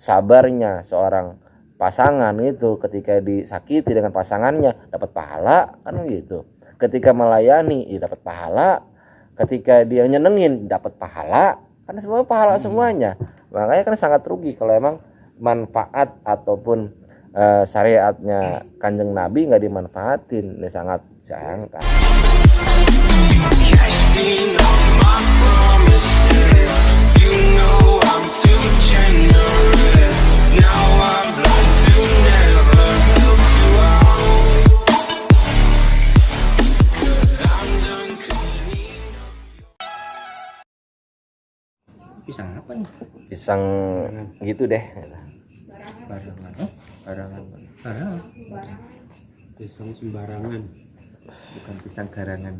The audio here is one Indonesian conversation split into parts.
sabarnya seorang pasangan itu ketika disakiti dengan pasangannya dapat pahala kan gitu. Ketika melayani dapat pahala, ketika dia nyenengin dapat pahala, kan semua pahala semuanya. Makanya kan sangat rugi kalau emang manfaat ataupun syariatnya Kanjeng Nabi nggak dimanfaatin. Ini sangat sayangkan. Pisang apa nih? Pisang gitu deh. Barangan. Pisang sembarangan. Bukan pisang garangan.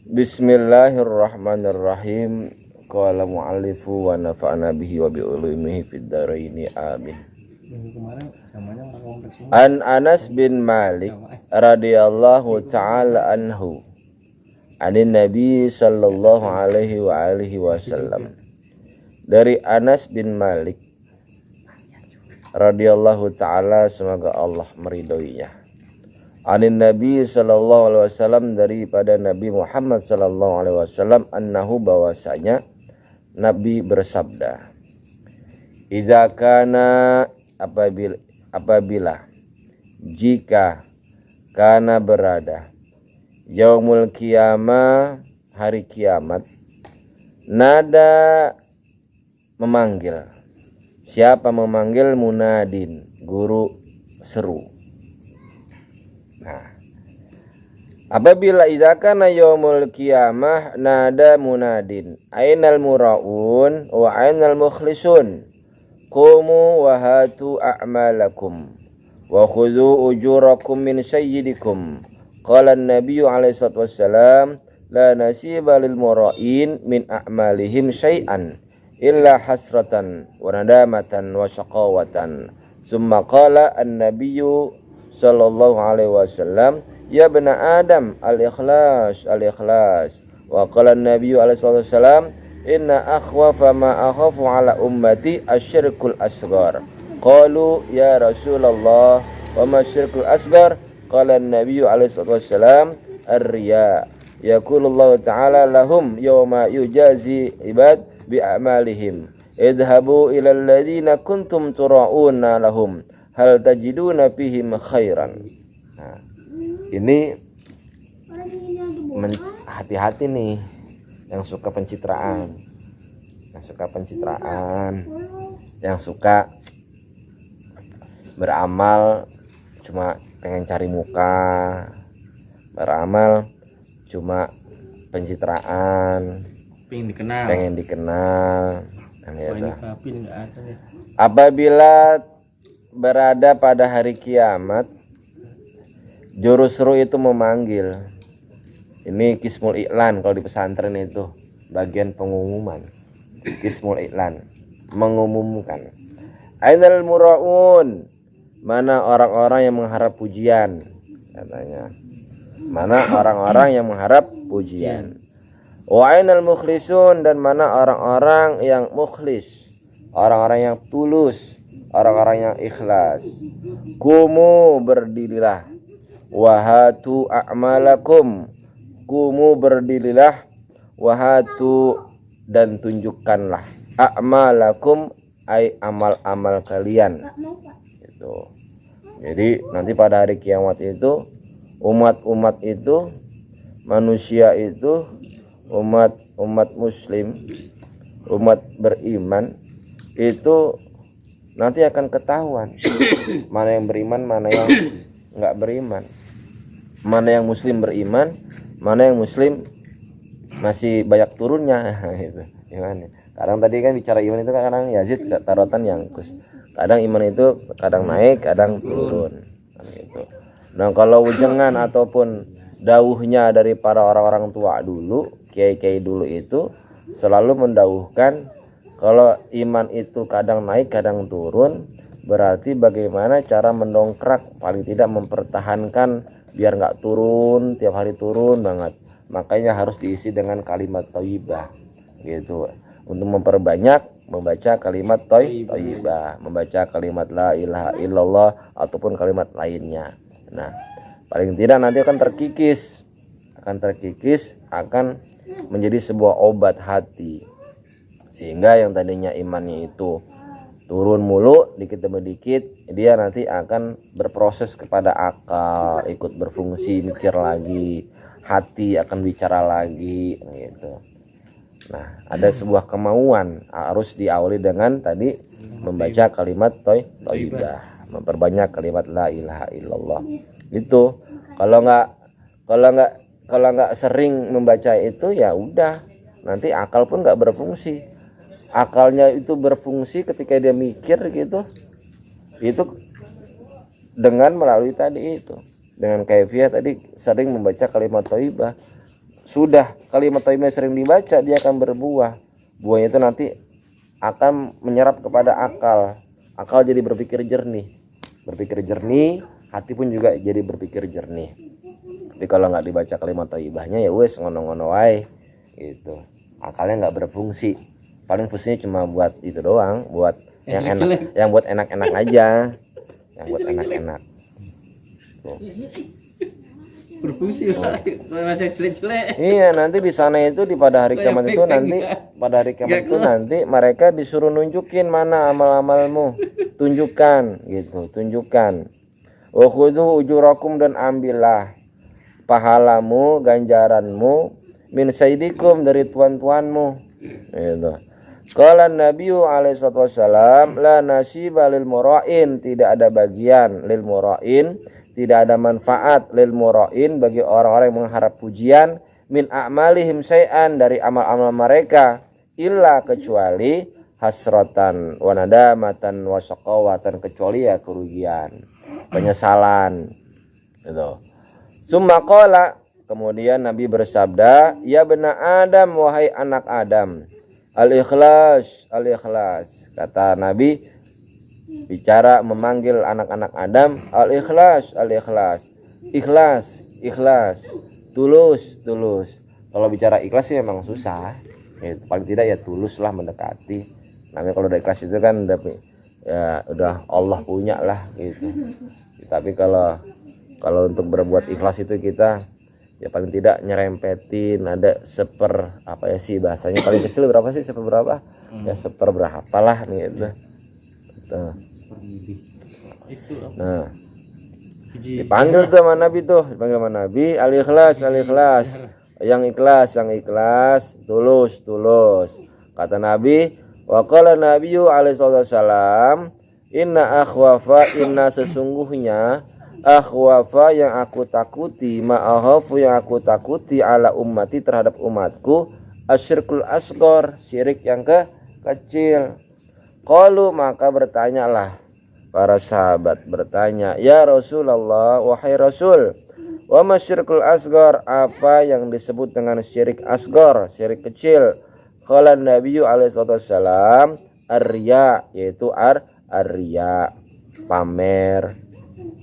Bismillahirrahmanirrahim. Qala mu'allifu wa nafa'na bihi wa bi ulumihi fid dharaini amin. An Anas bin Malik radhiyallahu ta'ala anhu anin Nabi sallallahu alaihi wa alihi wasallam. Dari Anas bin Malik radhiyallahu ta'ala, semoga Allah meridhoinya, anin Nabi sallallahu alaihi wasallam, daripada Nabi Muhammad sallallahu alaihi wasallam, annahu, bahwasanya Nabi bersabda, idza kana, apabila jika kana berada, yaumul qiyamah, hari kiamat, nada memanggil. Siapa memanggil? Munadin, guru seru. Nah, apabila idza kana yaumul qiyamah nada munadin, ainal muraun wa ainal mukhlisun, qumu wa hatu a'malakum wa khudhu ujurakum min sayyidikum. Qala an-nabiyyu alaihi salatu wassalam, la nasiba lil mura'in min a'malihim syai'an illa hasratan wa nadamatan wa syaqawatan. Summa qala an-nabiyyu sallallahu alaihi wasallam, ya bena Adam, al-ikhlas, al-ikhlas. Wa qala an-nabiyyu alaihi salatu wassalam, inna akhwafa ma akhafu ala ummati asyirkul asghar. Qalu ya Rasulullah wa ma syirkul asghar? Qala an-nabiyyu alaihi salatu wassalam, ar-riya. Yaqulullahu ta'ala lahum yawma yujazi ibad bi a'malihim, idhabu ila alladhina kuntum tura'una lahum hal tajiduna fihim khairan. Nah, ini hati-hati nih yang suka pencitraan, yang suka beramal cuma pengen cari muka, beramal cuma pencitraan, pengen dikenal. Apabila berada pada hari kiamat, juru seru itu memanggil. Ini kismul iklan, kalau di pesantren itu bagian pengumuman. Kismul iklan, mengumumkan. Ainal muraun, mana orang-orang yang mengharap pujian, katanya. Mana orang-orang yang mengharap pujian. Wa ainal mukhlisun, dan mana orang-orang yang mukhlis, orang-orang yang tulus, orang-orang yang ikhlas. Kumu, berdirilah. Wahatu a'malakum, kumu, berdirilah. Wahatu, dan tunjukkanlah. A'malakum, ay amal-amal kalian. Itu. Jadi nanti pada hari kiamat itu umat-umat itu, manusia itu, umat muslim, umat beriman itu nanti akan ketahuan mana yang beriman, mana yang enggak beriman, mana yang muslim beriman, mana yang muslim masih banyak turunnya. Gitu. Gimana? Kadang tadi kan bicara iman itu kadang Yazid tarotan yang kadang iman itu kadang naik, kadang turun. Gitu. Nah, kalau ujengan ataupun dawuhnya dari para orang-orang tua dulu, kiai-kiai dulu itu selalu mendawuhkan kalau iman itu kadang naik, kadang turun, berarti bagaimana cara mendongkrak, paling tidak mempertahankan biar nggak turun, tiap hari turun banget. Makanya harus diisi dengan kalimat thayyibah gitu. untuk memperbanyak membaca kalimat thayyibah, membaca kalimat la ilaha illallah ataupun kalimat lainnya. Nah, paling tidak nanti akan terkikis, akan menjadi sebuah obat hati, sehingga yang tadinya imannya itu turun mulu dikit demi dikit, dia nanti akan berproses kepada akal, ikut berfungsi, mikir lagi, hati akan bicara lagi gitu. Nah, ada sebuah kemauan harus diawali dengan tadi membaca kalimat thayyibah, memperbanyak kalimat la ilaha illallah. Itu kalau nggak sering membaca itu, ya udah nanti akal pun nggak berfungsi. Akalnya itu berfungsi ketika dia mikir gitu, itu dengan melalui tadi itu, dengan kaifiah tadi sering membaca kalimat thayyibah. Sudah kalimat thayyibah sering dibaca, dia akan berbuah. Buahnya itu nanti akan menyerap kepada akal jadi berpikir jernih, hati pun juga jadi berpikir jernih. Tapi kalau nggak dibaca kalimat thayyibahnya, ya wes ngono-ngono wae gitu, akalnya nggak berfungsi, paling fungsinya cuma buat itu doang, buat yang enak, yang buat enak-enak aja, yang buat enak-enak. Berfungsi masih jelek-jelek. Iya, nanti di sana itu pada hari kiamat itu nanti mereka disuruh nunjukin mana amal-amalmu, tunjukkan. Wa khudhu ujurakum, dan ambillah pahalamu, ganjaranmu, min sayyidikum, dari tuan-tuanmu. Gitu. Qala Nabiyu alaihi wasallam, la nasiba lil mura'in, tidak ada bagian lil mura'in, tidak ada manfaat lil mura'in, bagi orang-orang yang mengharap pujian, min a'malihim syai'an, dari amal-amal mereka, illa, kecuali hasratan wa nadamatan wa syaqawatan, kecuali ya kerugian, penyesalan gitu. Summa qala, kemudian Nabi bersabda, ya bena Adam, wahai anak Adam, al-ikhlas, kata Nabi bicara memanggil anak-anak Adam, al-ikhlas, ikhlas, tulus. Kalau bicara ikhlas sih memang susah, paling tidak ya tulus lah, mendekati. Namanya kalau udah ikhlas itu kan udah Allah punya lah gitu. Tapi kalau untuk berbuat ikhlas itu kita ya paling tidak nyerempetin, ada apa ya sih bahasanya, paling kecil berapa sih, seperberapa ya, seperberapa lah nih gitu. Nah, dipanggil tuh sama Nabi al-ikhlas, yang ikhlas, tulus. Kata Nabi, wa qala Nabiyyu alaihi wasallam, inna sesungguhnya akhwafa, yang aku takuti, ma'ahafu, yang aku takuti, ala ummati, terhadap umatku, asyirkul asghar, syirik yang kecil. Qalu, maka bertanyalah para sahabat, bertanya, ya Rasulullah, wahai Rasul, wa masyirkul asghar, apa yang disebut dengan syirik asghar, syirik kecil? Qala Nabiyyu alaihi wasallam, ar-riya, yaitu ar-riya, pamer,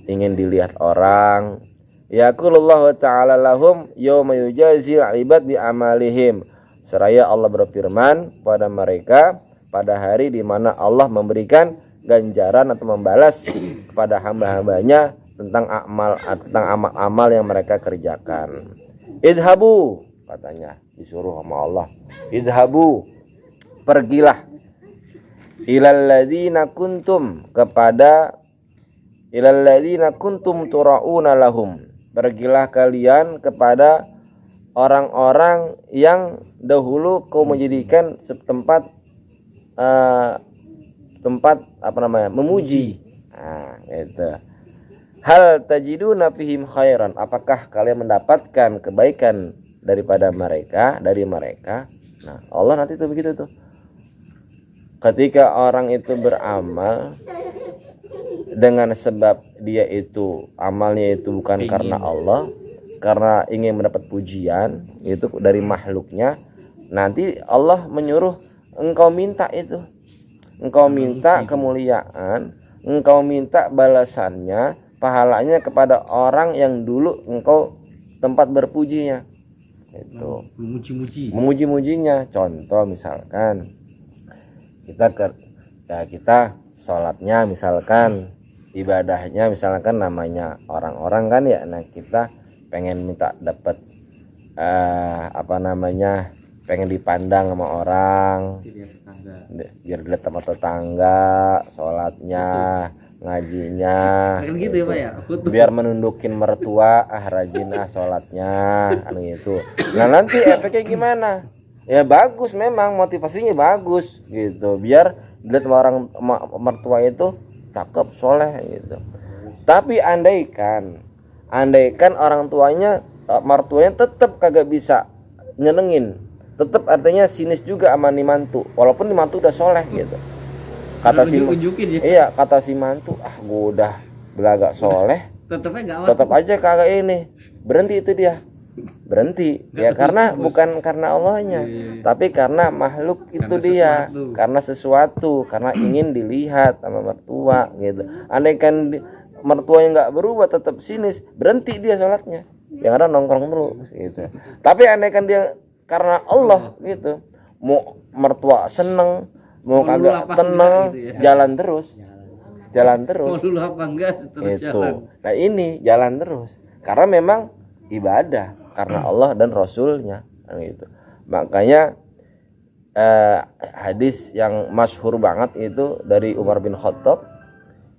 ingin dilihat orang. Yaqulullahu ta'ala lahum yauma yujazil ibad bi amalihim, seraya Allah berfirman pada mereka pada hari di mana Allah memberikan ganjaran atau membalas kepada hamba-hambanya tentang amal-amal yang mereka kerjakan. Idhabu, katanya disuruh sama Allah, idhabu, pergilah, ilal ladzina kuntum, kepada ilal ladzina kuntum turauna lahum, pergilah kalian kepada orang-orang yang dahulu kau menjadikan tempat memuji. Nah, itu. Hal tajiduna fihim khairan, apakah kalian mendapatkan kebaikan dari mereka? Nah, Allah nanti itu begitu tuh. Ketika orang itu beramal dengan sebab dia itu amalnya itu bukan karena Allah, karena ingin mendapat pujian itu dari makhluknya, nanti Allah menyuruh engkau minta itu, engkau minta kemuliaan, engkau minta balasannya, pahalanya kepada orang yang dulu engkau tempat berpujinya. itu Memuji-mujinya. contoh misalkan kita sholatnya misalkan ibadahnya misalkan namanya orang-orang kan ya, nah kita pengen minta dapat pengen dipandang sama orang, biar dilihat sama tetangga sholatnya, ngajinya Gitu ya Pak ya. biar menundukin mertua, rajin sholatnya kan gitu. Nah nanti efeknya gimana? Ya bagus, memang motivasinya bagus gitu, biar dilihat sama orang mertua itu cakep, soleh gitu. Tapi andaikan orang tuanya mertuanya tetap kagak bisa nyenengin, tetap artinya sinis juga sama nih mantu, walaupun nih mantu udah soleh gitu. Kata si ya. Iya, kata si mantu, gua udah belagak soleh, tetap aja kagak ini. Berhenti itu dia. Berhenti. Ya karena bukan karena Allahnya, tapi karena makhluk itu dia, karena sesuatu, karena ingin dilihat sama mertua gitu. Andaikan mertuanya nggak berubah, tetap sinis, berhenti dia sholatnya. Yang ada nongkrong dulu gitu. Tapi andaikan dia karena Allah gitu, mau mertua seneng, mau kagak tenang, gitu ya. jalan terus. Mau dulu apa enggak terus itu. jalan. Nah ini jalan terus, karena memang ibadah karena Allah dan Rasulnya gitu. Makanya hadis yang masyhur banget itu dari Umar bin Khattab,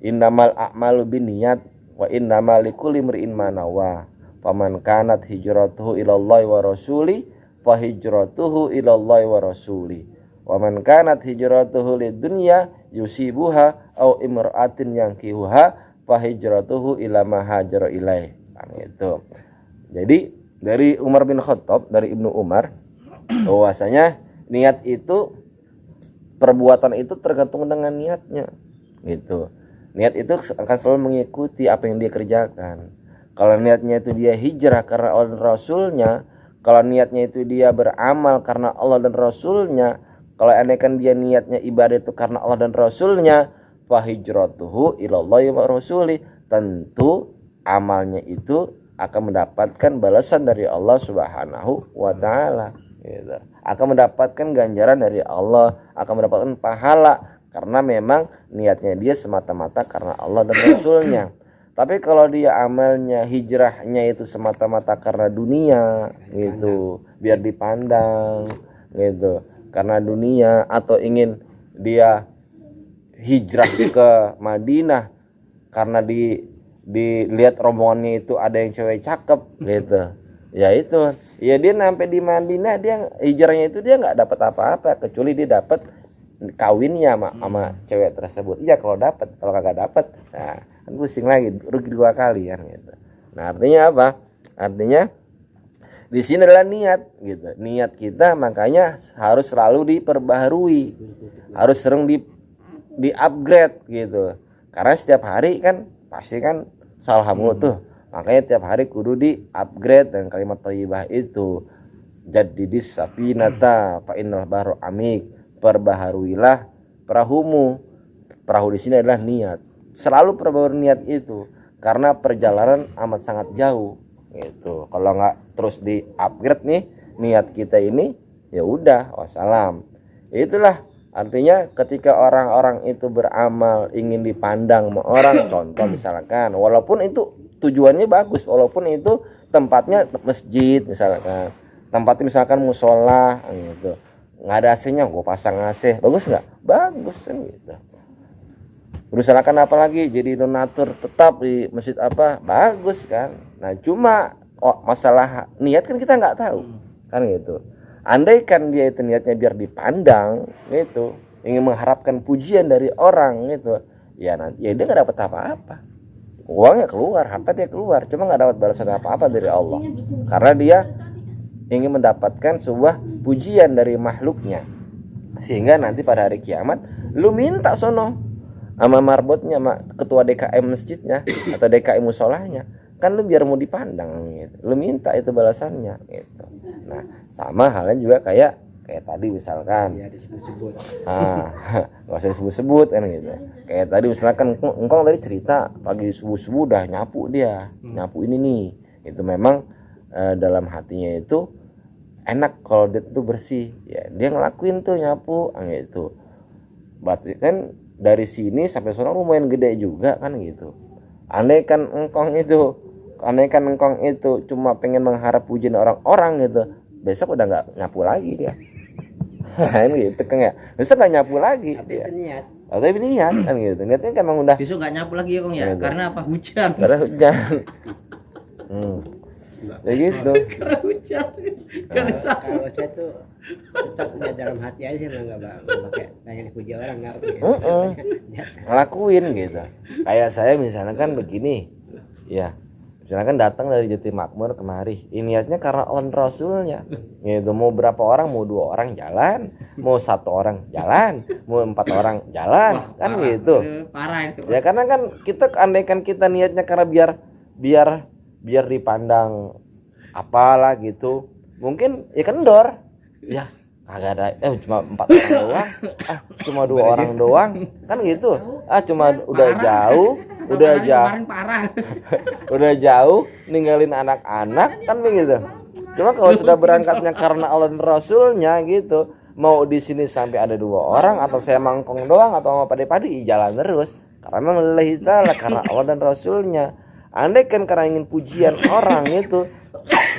innamal a'malu binniyat wa innamal likulli imri'in ma nawa, faman kanat hijratuhu ilallahi wa rasuli fa hijratuhu ilallahi wa rasuli, wa man kanat hijratuhu lidunya yusibuha au imra'atin yankihuha fa hijratuhu ila ma hajara ilaih. Gitu. Jadi dari Umar bin Khattab, dari Ibnu Umar, bahwasanya niat itu, perbuatan itu tergantung dengan niatnya gitu. Niat itu akan selalu mengikuti apa yang dia kerjakan. Kalau niatnya itu dia hijrah karena Allah dan Rasulnya, kalau niatnya itu dia beramal karena Allah dan Rasulnya, kalau andaikan dia niatnya ibadah itu karena Allah dan Rasulnya, fa hijratuhu ilallahi wa rasuli, tentu amalnya itu akan mendapatkan balasan dari Allah Subhanahu wa taala gitu. Akan mendapatkan ganjaran dari Allah, akan mendapatkan pahala karena memang niatnya dia semata-mata karena Allah dan Rasulnya. Tapi kalau dia amalnya, hijrahnya itu semata-mata karena dunia gitu, biar dipandang gitu, karena dunia, atau ingin dia hijrah ke Madinah karena dilihat rombongannya itu ada yang cewek cakep gitu, ya itu ya dia sampai di Madinah, dia hijrahnya itu dia nggak dapat apa-apa kecuali dia dapat kawinnya sama cewek tersebut. Iya kalau dapat, kalau kagak dapat, nah kan pusing lagi, rugi 2 kali kan gitu. Nah artinya apa? Artinya di sini adalah niat gitu. Niat kita makanya harus selalu diperbaharui, harus sering di upgrade gitu. Karena setiap hari kan pasti kan salah mulu tuh. Makanya tiap hari kudu di upgrade dengan kalimat thayyibah itu. Jaddidis safinata fa innal bahru amik. Perbaharuilah perahumu. Perahu di sini adalah niat. Selalu perbaharui niat itu karena perjalanan amat sangat jauh gitu. Kalau nggak terus di upgrade nih niat kita ini, ya udah wassalam. Itulah artinya ketika orang-orang itu beramal ingin dipandang sama orang, contoh misalkan, walaupun itu tujuannya bagus, walaupun itu tempatnya masjid misalkan, tempatnya misalkan musola gitu, nggak ada AC-nya, gue pasang AC, bagus nggak? Bagus kan gitu. Misalkan apalagi jadi donatur tetap di masjid apa, bagus kan. Nah cuma masalah niat kan kita nggak tahu kan gitu. Andaikan dia itu niatnya biar dipandang gitu, ingin mengharapkan pujian dari orang gitu, ya nanti ya dia nggak dapat apa-apa, uangnya keluar, harta dia keluar, cuma nggak dapat balasan apa-apa dari Allah, karena dia ingin mendapatkan sebuah pujian dari makhluknya. Sehingga nanti pada hari kiamat lu minta sono sama marbotnya, sama ketua DKM masjidnya atau DKM musolahnya, kan lu biar mau dipandang gitu, lu minta itu balasannya gitu. Nah sama halnya juga kayak tadi misalkan, nggak usah disebut-sebut kan gitu. Kayak tadi misalkan engkong tadi cerita pagi subuh-subuh udah nyapu dia, nyapu ini nih, itu memang dalam hatinya itu enak kalau dia tuh bersih, ya dia ngelakuin tuh nyapu gitu. Berarti kan dari sini sampai sono lumayan gede juga kan gitu. Andai kan engkong itu cuma pengen mengharap pujian orang-orang gitu, besok udah nggak nyapu lagi dia. Gitu kan ya, besok nggak nyapu lagi Tapi dia. itu niat. Tapi niat kan gitu, niatnya kan emang udah Besok nggak nyapu lagi ya Kong ya, Gitu. karena apa? Hujan. karena hujan. Ya gitu. Karena hujan. Kalau saya tuh tetap niat dalam hati aja sih, nggak pakai pengen dipuji orang nggak. Ngelakuin gitu. Kayak saya misalnya kan begini, ya misalnya kan datang dari Jatimakmur kemari, ini niatnya karena on Rasulnya gitu. Mau berapa orang, mau 2 orang jalan, mau 1 orang jalan, mau 4 orang jalan. Wah, Kan parah. gitu Parah itu. ya, karena kan kita andaikan kita niatnya karena biar dipandang apalah gitu, mungkin ya kendor ya, kagak ada cuma 4 orang doang, cuma 2 orang doang kan gitu, cuma udah Parah. jauh Kemarin parah. udah jauh ninggalin anak-anak kan begitu. Cuma kalau sudah berangkatnya karena Allah dan Rasulnya gitu, mau di sini sampai ada 2 orang atau saya mangkong doang atau sama pade-pade jalan terus karena memang lillahi ta'ala, karena Allah dan Rasulnya. Andai kan karena ingin pujian orang itu,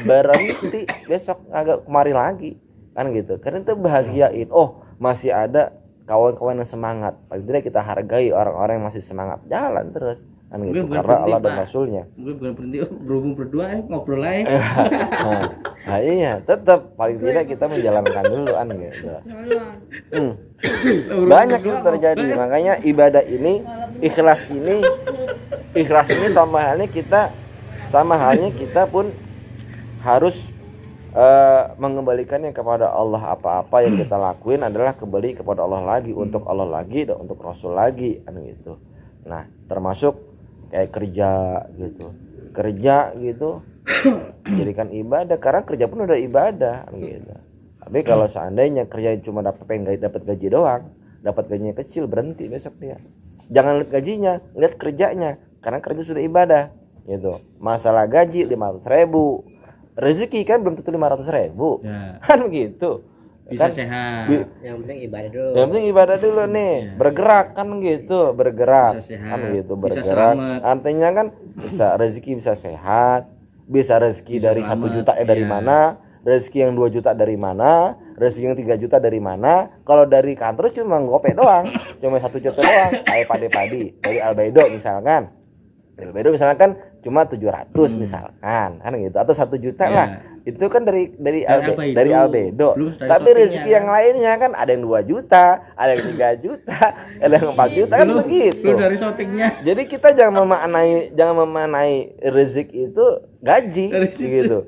berhenti besok agak kemari lagi kan gitu, karena itu bahagiain, oh masih ada kawan-kawan yang semangat, paling tidak kita hargai orang-orang yang masih semangat jalan terus kan gitu. Mungkin bukan Karena berhenti, Allah dan Pak. Rasulnya. Mungkin bukan berhenti, berhubung berdua ngobrol aja. Nah iya, tetap paling tidak kita menjalankan dulu kan gitu. Banyak itu terjadi, makanya ibadah ini, ikhlas ini sama halnya kita pun harus mengembalikannya kepada Allah. Apa-apa yang kita lakuin adalah kembali kepada Allah lagi, untuk Allah lagi dan untuk Rasul lagi kan gitu. Nah termasuk kayak kerja gitu jadikan ibadah, karena kerja pun udah ibadah kan gitu. Tapi kalau seandainya kerja cuma dapat gaji doang, dapat gajinya kecil, berhenti besok dia. Jangan lihat gajinya, lihat kerjanya, karena kerja sudah ibadah gitu. Masalah gaji 500.000, rezeki kan belum tentu 500.000 Ya. kan begitu. Bisa Kan sehat. Yang penting ibadah dulu. yang penting ibadah dulu nih, bergerak kan gitu, bergerak Bisa sehat, kan gitu, bisa bergerak. selamat. Artinya kan bisa rezeki, bisa sehat, bisa rezeki Bisa dari 1 selamat, juta dari iya. mana, rezeki yang 2 juta dari mana, rezeki yang 3 juta dari mana. Kalau dari kantor cuma gope doang, cuma 1 juta doang, kayak padi-padi dari Albedo misalkan. Albedo misalkan cuma 700 misalkan kan gitu, atau 1 juta Ya. lah. Itu kan dari Dari Albedo. Belum dari Tapi shopee-nya rezeki kan. yang lainnya kan ada yang 2 juta, ada yang 3 juta, ada yang 4 juta kan begitu. Belum dari shootingnya. Jadi kita jangan memaknai rezeki itu gaji Dari situ. gitu.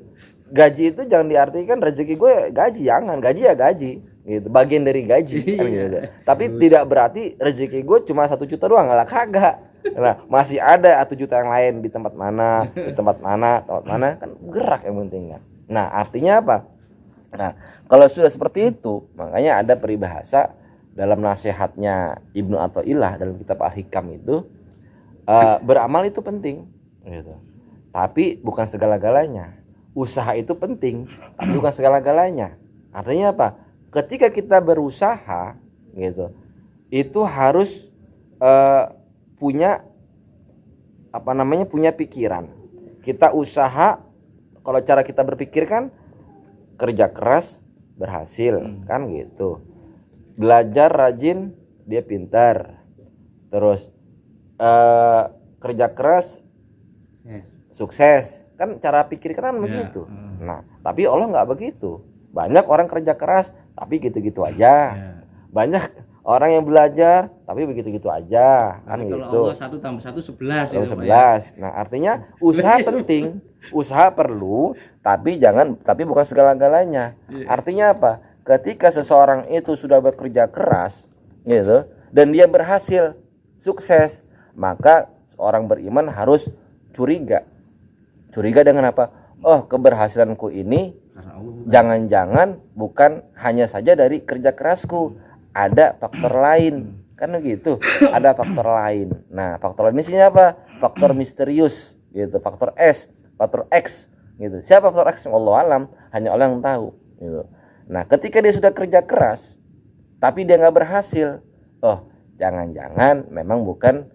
Gaji itu jangan diartikan rezeki gue gaji, jangan. Gaji ya gaji gitu, bagian dari gaji kan Iya. gitu. Tapi tidak berarti rezeki gue cuma 1 juta doang, lah kagak. Nah, masih ada 1 juta yang lain di tempat mana kan gerak yang penting kan. Nah, artinya apa? Nah, kalau sudah seperti itu, makanya ada peribahasa dalam nasihatnya Ibnu Athaillah dalam kitab Al-Hikam itu, beramal itu penting gitu. Tapi bukan segala-galanya. Usaha itu penting, tapi bukan segala-galanya. Artinya apa? Ketika kita berusaha gitu, itu harus punya pikiran. Kita usaha, kalau cara kita berpikir kan kerja keras berhasil kan gitu. Belajar rajin dia pintar. Terus kerja keras sukses. Kan cara pikir kan begitu. Nah, tapi Allah nggak begitu. Banyak orang kerja keras tapi gitu-gitu aja. Ya. Banyak orang yang belajar tapi begitu-gitu aja kan Kalau gitu. Allah 1 tambah 1 11 Kalau itu, Pak, ya. 11. Nah, artinya usaha penting, usaha perlu, tapi bukan segala-galanya. Artinya apa? Ketika seseorang itu sudah bekerja keras gitu dan dia berhasil sukses, maka seorang beriman harus curiga. Curiga dengan apa? Oh, keberhasilanku ini Karena Allah. jangan-jangan bukan hanya saja dari kerja kerasku, ada faktor lain kan gitu, ada faktor lain. Nah, faktor lain ini apa? Faktor misterius gitu, faktor X gitu. Siapa faktor X? Wallahu alam, hanya Allah yang tahu gitu. Nah ketika dia sudah kerja keras tapi dia nggak berhasil, oh jangan-jangan memang bukan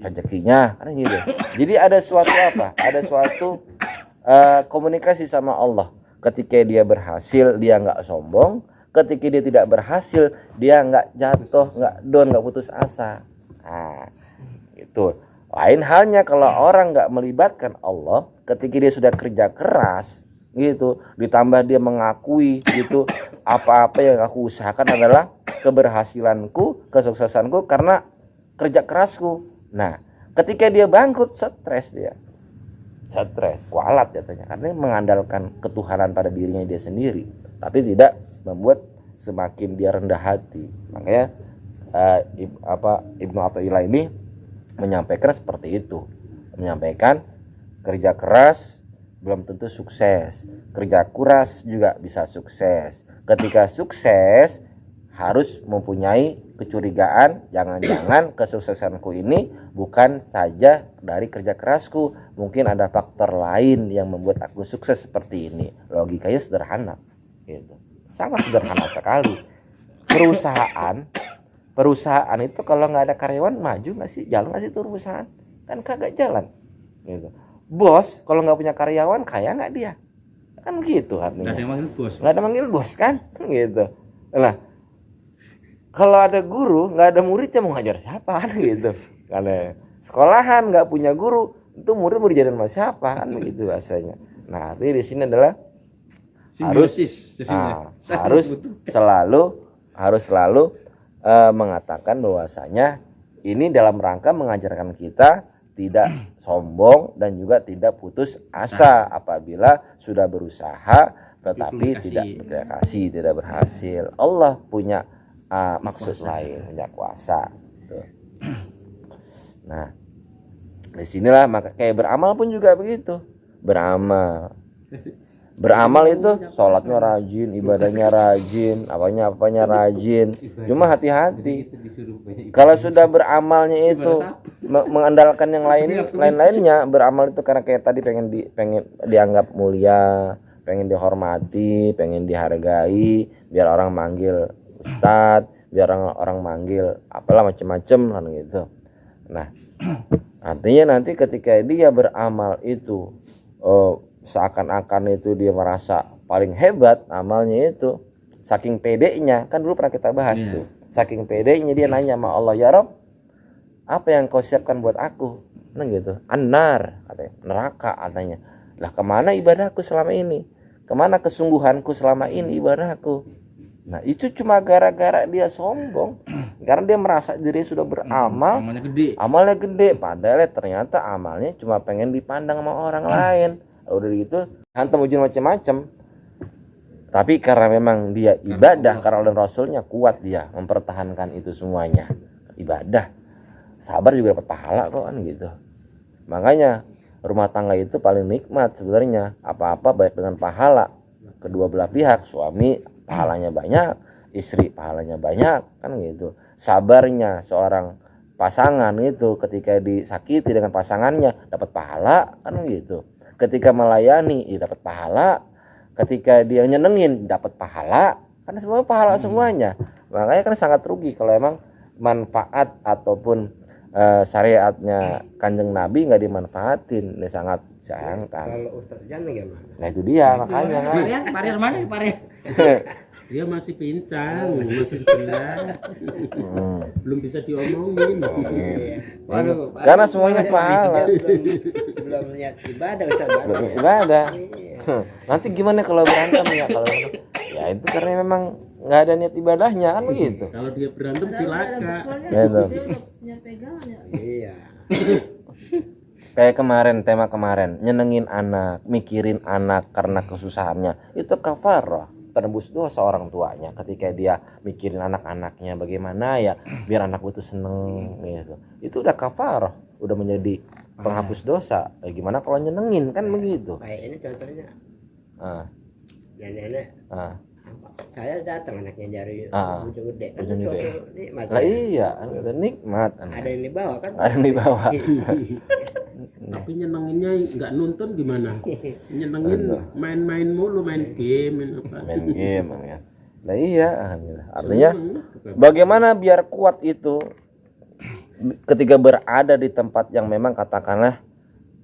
rezekinya kan gitu. Jadi ada suatu apa? Ada suatu komunikasi sama Allah. Ketika dia berhasil dia nggak sombong, ketika dia tidak berhasil dia nggak jatuh, nggak down, nggak putus asa. Nah itu. Lain halnya kalau orang nggak melibatkan Allah, ketika dia sudah kerja keras gitu, ditambah dia mengakui gitu, apa-apa yang aku usahakan adalah keberhasilanku, kesuksesanku karena kerja kerasku. Nah ketika dia bangkrut, stres, kualat jatuhnya, karena mengandalkan ketuhanan pada dirinya dia sendiri, tapi tidak membuat semakin dia rendah hati. Makanya Ibnu Athaillah ini menyampaikan seperti itu, menyampaikan kerja keras belum tentu sukses, kerja keras juga bisa sukses. Ketika sukses harus mempunyai kecurigaan, jangan-jangan kesuksesanku ini bukan saja dari kerja kerasku, mungkin ada faktor lain yang membuat aku sukses seperti ini. Logikanya sederhana gitu, sangat sederhana sekali. Perusahaan itu kalau nggak ada karyawan maju nggak sih, jalan nggak sih itu perusahaan? Kan kagak jalan gitu. Bos kalau nggak punya karyawan kaya nggak dia? Kan gitu artinya. Nggak ada yang manggil bos. Nggak ada manggil bos kan gitu. Nah kalau ada guru nggak ada muridnya mau ngajar siapa kan gitu. Karena sekolahan nggak punya guru, itu murid mau dijadiin sama siapa kan begitu bahasanya. Nah artinya di sini adalah Simbiosis. harus selalu mengatakan bahwasanya ini dalam rangka mengajarkan kita tidak sombong dan juga tidak putus asa apabila sudah berusaha tetapi tidak berhasil. Allah punya maksud lain, punya kuasa. Tuh. Nah, disinilah maka kayak beramal pun juga begitu. Beramal itu sholatnya rajin, ibadahnya rajin, apanya rajin. Cuma hati-hati. Kalau sudah beramalnya itu mengandalkan yang lain-lainnya, beramal itu karena kayak tadi pengen dianggap mulia, pengen dihormati, pengen dihargai, biar orang manggil ustadz, biar orang manggil apalah macam-macam kan gitu. Nah, artinya nanti ketika dia beramal itu seakan-akan itu dia merasa paling hebat amalnya itu, saking pedenya, kan dulu pernah kita bahas tuh, saking pedenya dia nanya sama Allah, ya Rob, apa yang kau siapkan buat aku? Nah gitu, anar katanya, neraka katanya. Lah kemana ibadahku selama ini? Kemana kesungguhanku selama ini ibadahku? Nah itu cuma gara-gara dia sombong, karena dia merasa diri sudah beramal, amalnya gede, padahal ternyata amalnya cuma pengen dipandang sama orang lain. Udah gitu hantam ujian macam-macam, tapi karena memang dia ibadah karena Allah dan Rasulnya kuat, dia mempertahankan itu semuanya. Ibadah, sabar juga dapat pahala kok kan gitu. Makanya rumah tangga itu paling nikmat sebenarnya, apa-apa baik dengan pahala kedua belah pihak, suami pahalanya banyak, istri pahalanya banyak kan gitu. Sabarnya seorang pasangan itu ketika disakiti dengan pasangannya dapat pahala kan gitu. Ketika melayani dapat pahala, ketika dia nyenengin dapat pahala, karena semua pahala semuanya. Makanya kan sangat rugi kalau emang manfaat ataupun syariatnya Kanjeng Nabi nggak dimanfaatin, ini sangat sayangkan. Kalau Ustaz Jan gimana? Nah itu dia makanya kan. Parir mana parir? Dia masih pincang, masih sebelah, belum bisa diomongin. Waduh, Karena semuanya pahala. belum lihat ibadah Ustaz Jan. Ibadah. Nanti gimana kalau berantem ya? Kalau ya itu karena memang nggak ada niat ibadahnya kan begitu. Kalau dia berantem cilaka. Gitu. Iya. Kayak kemarin, tema kemarin, nyenengin anak, mikirin anak karena kesusahannya, itu kafarah, tembus dosa orang tuanya. Ketika dia mikirin anak-anaknya bagaimana ya biar anak itu seneng gitu, itu udah kafarah, udah menjadi penghapus dosa. Gimana kalau nyenengin kan begitu. Kayak ini contohnya, nenek saya datang anaknya dari ujung gede kan, ujung gede. Nikmat Lah iya, nikmat. Ada yang dibawa kan? Ada yang dibawa. Tapi nyenenginnya nggak nonton gimana? Nyenengin main-main mulu, main game, main apa? Main game ya. Nah iya, alhamdulillah. Artinya bagaimana biar kuat itu ketika berada di tempat yang memang katakanlah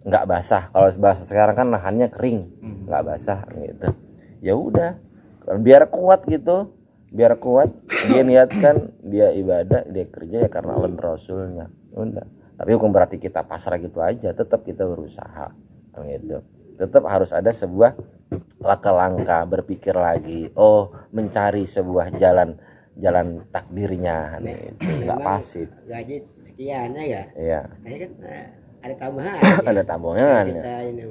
nggak basah. Kalau bahasa sekarang kan lahannya kering, nggak basah gitu. Ya udah, biar kuat gitu, biar kuat. Dia niatkan, dia ibadah, dia kerja ya karena Allah dan Rasulnya. Udah. Tapi bukan berarti kita pasrah gitu aja. Tetap kita berusaha, gitu. Tetap harus ada sebuah langkah-langkah, berpikir lagi. Oh, mencari sebuah jalan takdirnya, gitu. Nggak pasif. Gaji sekian ya. Iya. Ini kan ada tambahan. Ada tabungan. Kita ini.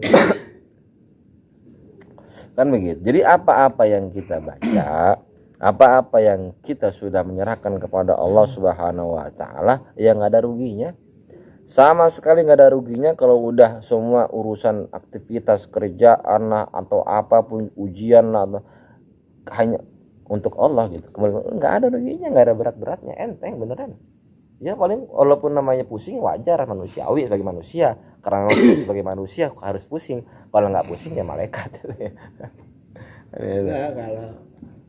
Kan begitu. Jadi apa-apa yang kita baca, apa-apa yang kita sudah menyerahkan kepada Allah Subhanahu wa taala, yang nggak ada ruginya. Sama sekali nggak ada ruginya kalau udah semua urusan aktivitas kerjaan lah atau apapun ujian lah atau hanya untuk Allah gitu. Kemudian nggak ada ruginya, nggak ada berat-beratnya, enteng beneran. Ya paling walaupun namanya pusing wajar, manusiawi sebagai manusia, karena sebagai manusia harus pusing. Kalau nggak pusing ya malaikat. Enggak,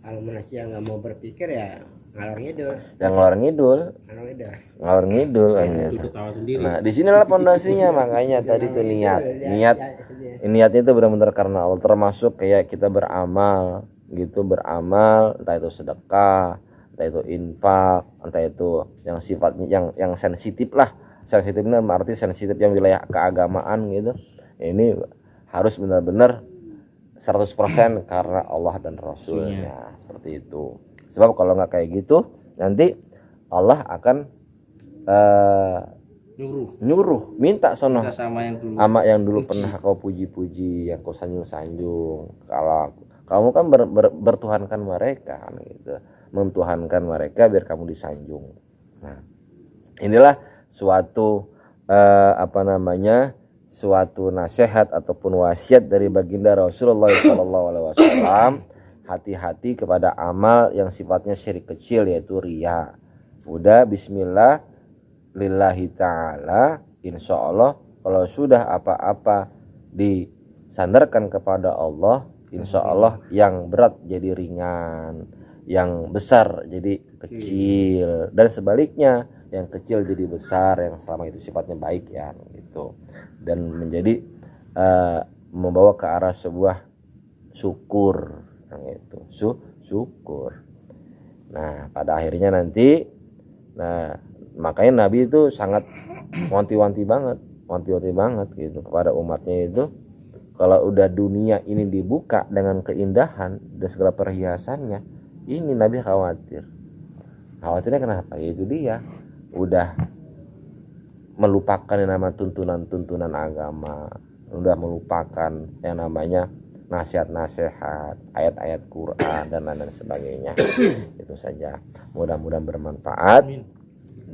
kalau manusia nggak mau berpikir ya ngalor ngidul. Yang ngalor ngidul kan Itu gitu. ketawa sendiri. Nah di sinilah pondasinya, makanya tadi tuh niatnya itu benar-benar karena Allah, termasuk kayak kita beramal gitu, entah itu sedekah, entah itu infak, entah itu yang sifatnya yang sensitif lah. Sensitifnya arti sensitif yang wilayah keagamaan gitu. Ini harus benar-benar 100% karena Allah dan Rasulnya, seperti itu. Sebab kalau nggak kayak gitu nanti Allah akan nyuruh minta sono sama yang dulu. ama yang dulu pernah kau puji-puji, yang kau sanjung-sanjung. Kalau kamu kan bertuhankan mereka gitu, mentuhankan mereka biar kamu disanjung. Nah inilah suatu suatu nasihat ataupun wasiat dari baginda Rasulullah SAW. Hati-hati kepada amal yang sifatnya syirik kecil, yaitu riya. Udah bismillah lillahi ta'ala, insya Allah kalau sudah apa-apa disandarkan kepada Allah, insya Allah yang berat jadi ringan, yang besar jadi kecil, dan sebaliknya yang kecil jadi besar, yang selama itu sifatnya baik ya gitu, dan menjadi membawa ke arah sebuah syukur yang itu syukur. Nah pada akhirnya nanti, nah makanya Nabi itu sangat wanti-wanti banget gitu kepada umatnya itu, kalau udah dunia ini dibuka dengan keindahan dan segala perhiasannya, ini Nabi khawatirnya kenapa? Yaitu dia udah melupakan yang nama tuntunan agama, udah melupakan yang namanya nasihat-nasihat, ayat-ayat Quran dan lain sebagainya. Itu saja. Mudah-mudahan bermanfaat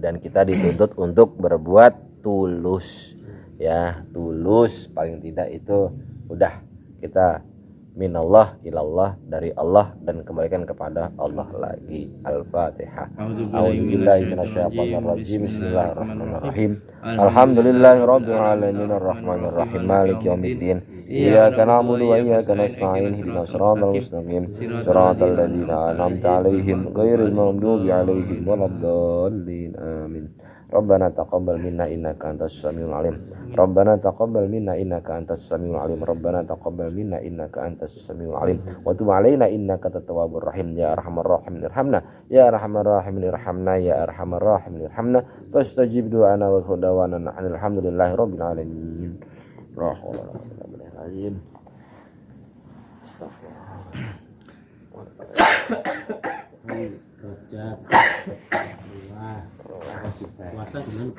dan kita dituntut untuk berbuat tulus. Ya, tulus paling tidak itu udah kita minallah ilallah, dari Allah dan kembalikan kepada Allah lagi. Al-Fatihah. A'udzubillahi minasyaitonir rajim. Bismillahirrahmanirrahim. Alhamdulillahirabbil alamin arrahmanir rahim maliki yaumiddin. Iyyaka na'budu wa iyyaka nasta'in ihdinas siratal mustaqim siratal ladzina an'amta 'alaihim ghairil maghdubi 'alaihim waladdallin. Amin. Rabbana taqabbal minna innaka antas samiul alim. Rabbana taqabbal minna innaka antas samiul alim. Rabbana taqabbal minna innaka antas samiul alim. Wa tub 'alaina innaka tawwabur rahim. Ya arhamar rahimin irhamna. Ya arhamar rahimin irhamna. Ya arhamar rahimin irhamna. Fastajib du'ana wa khudwana alhamdulillahi rabbil alamin. La haula wa la quwwata illa billah. Rojak. Puasa dengan